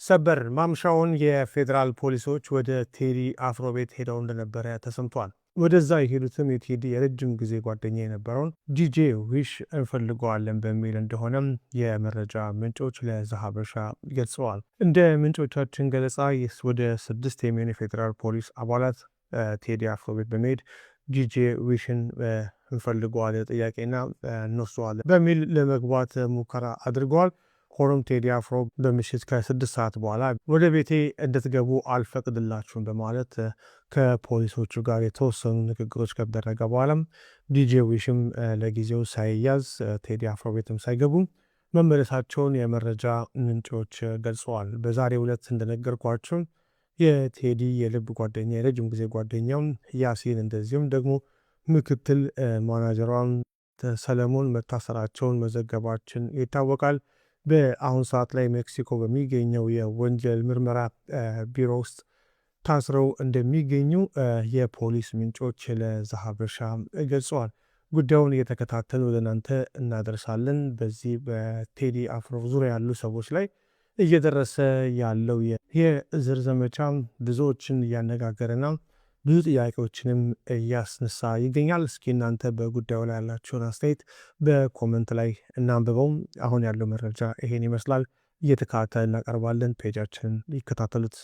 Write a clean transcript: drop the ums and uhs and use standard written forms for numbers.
ሰበር ማምሻውን የፌዴራል ፖሊሶች ወደ ቴዲ አፍሮ ቤት ሄደው እንደነበረ ተሰምቷል። ወደዛ የሄዱትም የቴዲ የረጅም ጊዜ ጓደኛ የነበረውን ዲጄ ዊሽ እንፈልገዋለን በሚል እንደሆነም የመረጃ ምንጮች ለዛሀበሻ ገልጸዋል። እንደ ምንጮቻችን ገለጻ ወደ 6 የሚሆኑ የፌዴራል ፖሊስ አባላት ቴዲ አፍሮ ቤት በመሄድ ዲጄ ዊሽን እንፈልገዋለን ጥያቄና እንወስደዋለን በሚል ለመግባት ሙከራ አድርገዋል። ሆኖም ቴዲ አፍሮ በምሽት ከ6 ሰዓት በኋላ ወደ ቤቴ እንድትገቡ አልፈቅድላችሁም በማለት ከፖሊሶቹ ጋር የተወሰኑ ንግግሮች ከደረገ በኋላም ዲጄ ዊሽም ለጊዜው ሳይያዝ ቴዲ አፍሮ ቤትም ሳይገቡ መመለሳቸውን የመረጃ ምንጮች ገልጸዋል። በዛሬው ዕለት እንደነገርኳቸው የቴዲ የልብ ጓደኛ የረጅም ጊዜ ጓደኛው ያሲን እንደዚሁም ደግሞ ምክትል ማናጀሯን ሰለሞን መታሰራቸውን መዘገባችን ይታወቃል። በአሁን ሰዓት ላይ ሜክሲኮ በሚገኘው የወንጀል ምርመራ ቢሮ ውስጥ ታስረው እንደሚገኙ የፖሊስ ምንጮች ለዛሀበሻ ገልጸዋል። ጉዳዩን እየተከታተሉ ለእናንተ እናደርሳለን። በዚህ በቴዲ አፍሮ ዙሪያ ያሉ ሰዎች ላይ እየደረሰ ያለው የእስር ዘመቻ ብዙዎችን እያነጋገረና ብዙ ጥያቄዎችንም እያስነሳ ይገኛል። እስኪ እናንተ በጉዳዩ ላይ ያላችሁን አስተያየት በኮመንት ላይ እናንብበው። አሁን ያለው መረጃ ይሄን ይመስላል። እየተከታተልን እናቀርባለን። ፔጃችንን ይከታተሉት።